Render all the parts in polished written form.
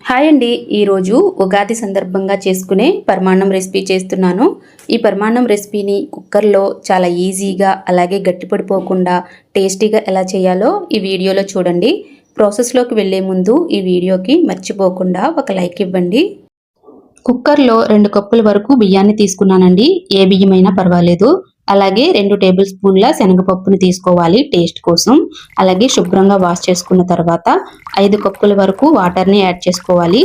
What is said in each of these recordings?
Hi అండి, ఈరోజు ఉగాది సందర్భంగా చేసుకునే పరమాన్నం రెసిపీ చేస్తున్నాను. ఈ పరమాన్నం రెసిపీని కుక్కర్లో చాలా ఈజీగా అలాగే గట్టిపడిపోకుండా టేస్టీగా ఎలా చేయాలో ఈ వీడియోలో చూడండి. ప్రాసెస్లోకి వెళ్ళే ముందు ఈ వీడియోకి మర్చిపోకుండా ఒక లైక్ ఇవ్వండి. కుక్కర్లో 2 కప్పుల వరకు బియ్యాన్ని తీసుకున్నానండి. ఏ బియ్యమైనా పర్వాలేదు. అలాగే 2 టేబుల్ స్పూన్ల శనగపప్పుని తీసుకోవాలి టేస్ట్ కోసం. అలాగే శుభ్రంగా వాష్ చేసుకున్న తర్వాత 5 కప్పుల వరకు వాటర్ని యాడ్ చేసుకోవాలి.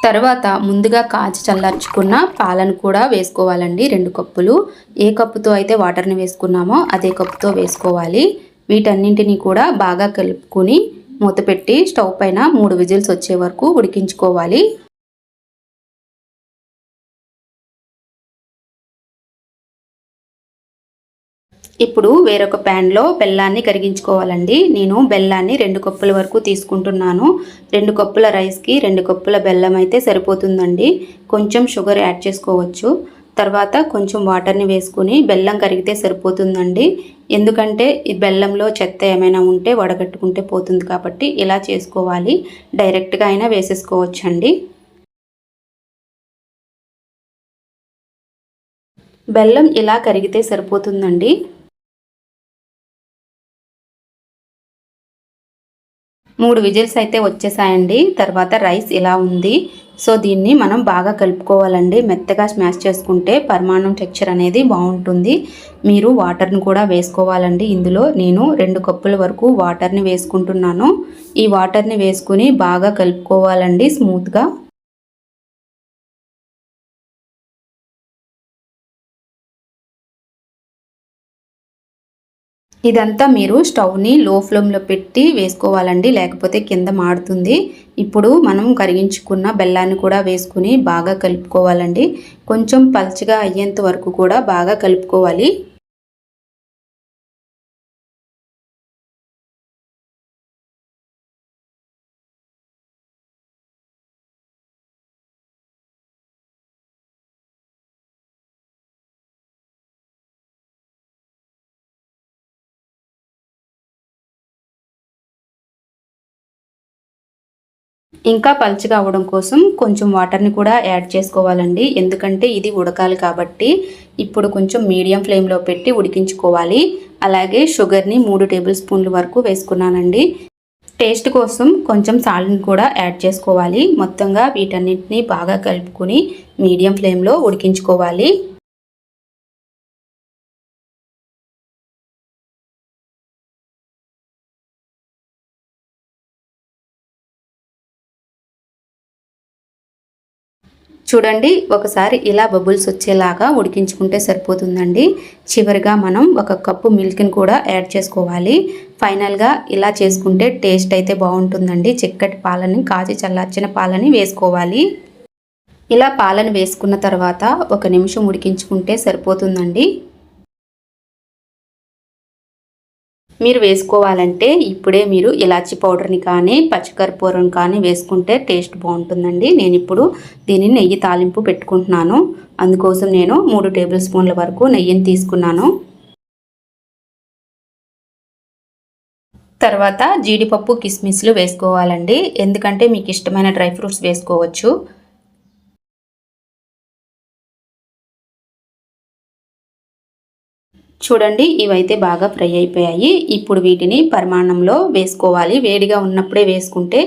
తర్వాత ముందుగా కాచి చల్లార్చుకున్న పాలను కూడా వేసుకోవాలండి. 2 కప్పులు. ఏ కప్పుతో అయితే వాటర్ని వేసుకున్నామో అదే కప్పుతో వేసుకోవాలి. వీటన్నింటినీ కూడా బాగా కలుపుకొని మూత పెట్టి స్టవ్ పైన 3 విజిల్స్ వచ్చే వరకు ఉడికించుకోవాలి. ఇప్పుడు వేరొక ప్యాన్లో బెల్లాన్ని కరిగించుకోవాలండి. నేను బెల్లాన్ని 2 కప్పుల వరకు తీసుకుంటున్నాను. 2 కప్పుల రైస్కి 2 కప్పుల బెల్లం అయితే సరిపోతుందండి. కొంచెం షుగర్ యాడ్ చేసుకోవచ్చు. తర్వాత కొంచెం వాటర్ని వేసుకుని బెల్లం కరిగితే సరిపోతుందండి. ఎందుకంటే ఈ బెల్లంలో చెత్త ఏమైనా ఉంటే వడగట్టుకుంటే పోతుంది కాబట్టి ఇలా చేసుకోవాలి. డైరెక్ట్గా అయినా వేసేసుకోవచ్చండి. బెల్లం ఇలా కరిగితే సరిపోతుందండి. 3 విజిల్స్ అయితే వచ్చేసాయండి. తర్వాత రైస్ ఇలా ఉంది. సో దీన్ని మనం బాగా కలుపుకోవాలండి. మెత్తగా స్మాష్ చేసుకుంటే పరమాన్నం టెక్స్చర్ అనేది బాగుంటుంది. మీరు వాటర్ని కూడా వేసుకోవాలండి. ఇందులో నేను 2 కప్పుల వరకు వాటర్ని వేసుకుంటున్నాను. ఈ వాటర్ని వేసుకుని బాగా కలుపుకోవాలండి స్మూత్గా. ఇదంతా మీరు స్టవ్ని లో ఫ్లేమ్లో పెట్టి వేసుకోవాలండి, లేకపోతే కింద మాడుతుంది. ఇప్పుడు మనం కరిగించుకున్న బెల్లాన్ని కూడా వేసుకుని బాగా కలుపుకోవాలండి. కొంచెం పల్చగా అయ్యేంత వరకు కూడా బాగా కలుపుకోవాలి. ఇంకా పల్చగా అవ్వడం కోసం కొంచెం వాటర్ని కూడా యాడ్ చేసుకోవాలండి. ఎందుకంటే ఇది ఉడకాలి కాబట్టి. ఇప్పుడు కొంచెం మీడియం ఫ్లేమ్లో పెట్టి ఉడికించుకోవాలి. అలాగే షుగర్ని 3 టేబుల్ స్పూన్ల వరకు వేసుకున్నానండి. టేస్ట్ కోసం కొంచెం సాల్ట్ని కూడా యాడ్ చేసుకోవాలి. మొత్తంగా వీటన్నిటిని బాగా కలుపుకొని మీడియం ఫ్లేమ్లో ఉడికించుకోవాలి. చూడండి, ఒకసారి ఇలా బబుల్స్ వచ్చేలాగా ఉడికించుకుంటే సరిపోతుందండి. చివరిగా మనం 1 కప్పు మిల్క్ని కూడా యాడ్ చేసుకోవాలి. ఫైనల్గా ఇలా చేసుకుంటే టేస్ట్ అయితే బాగుంటుందండి. చిక్కటి పాలని, కాచి చల్లార్చిన పాలని వేసుకోవాలి. ఇలా పాలను వేసుకున్న తర్వాత 1 నిమిషం ఉడికించుకుంటే సరిపోతుందండి. మీరు వేసుకోవాలంటే ఇప్పుడే మీరు ఇలాచీ పౌడర్ని కానీ పచ్చికర్పూరం కానీ వేసుకుంటే టేస్ట్ బాగుంటుందండి. నేను ఇప్పుడు దీన్ని నెయ్యి తాలింపు పెట్టుకుంటున్నాను. అందుకోసం నేను 3 టేబుల్ స్పూన్ల వరకు నెయ్యిని తీసుకున్నాను. తర్వాత జీడిపప్పు, కిస్మిస్లు వేసుకోవాలండి. ఎందుకంటే మీకు ఇష్టమైన డ్రై ఫ్రూట్స్ వేసుకోవచ్చు. చూడండి, ఇవైతే బాగా ఫ్రై అయిపోయాయి. ఇప్పుడు వీటిని పరమాన్నంలో వేసుకోవాలి. వేడిగా ఉన్నప్పుడే వేసుకుంటే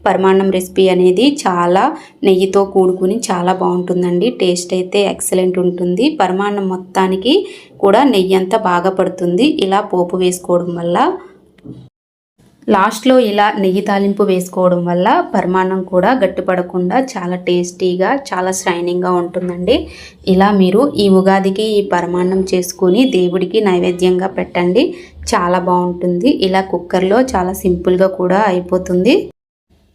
పరమాన్నం రెసిపీ అనేది చాలా నెయ్యితో కూడుకుని చాలా బాగుంటుందండి. టేస్ట్ అయితే ఎక్సలెంట్ ఉంటుంది. పరమాన్నం మొత్తానికి కూడా నెయ్యి అంతా బాగా పడుతుంది ఇలా పోపు వేసుకోవడం వల్ల. లాస్ట్లో ఇలా నెయ్యి తాలింపు వేసుకోవడం వల్ల పరమాన్నం కూడా గట్టిపడకుండా చాలా టేస్టీగా, చాలా షైనింగ్గా ఉంటుందండి. ఇలా మీరు ఈ ఉగాదికి ఈ పరమాన్నం చేసుకుని దేవుడికి నైవేద్యంగా పెట్టండి. చాలా బాగుంటుంది. ఇలా కుక్కర్లో చాలా సింపుల్గా కూడా అయిపోతుంది.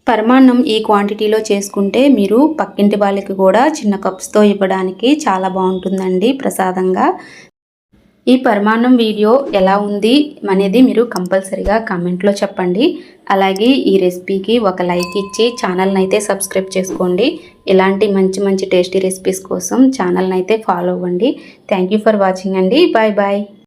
పరమాన్నం ఈ క్వాంటిటీలో చేసుకుంటే మీరు పక్కింటి వాళ్ళకి కూడా చిన్న కప్స్తో ఇవ్వడానికి చాలా బాగుంటుందండి ప్రసాదంగా. ఈ పరమాన్నం వీడియో ఎలా ఉంది అనేది మీరు కంపల్సరీగా కామెంట్లో చెప్పండి. అలాగే ఈ రెసిపీకి ఒక లైక్ ఇచ్చి ఛానల్ని అయితే సబ్స్క్రైబ్ చేసుకోండి. ఇలాంటి మంచి మంచి టేస్టీ రెసిపీస్ కోసం ఛానల్ని అయితే ఫాలో అవ్వండి. థ్యాంక్ యూ ఫర్ వాచింగ్ అండి. Bye bye.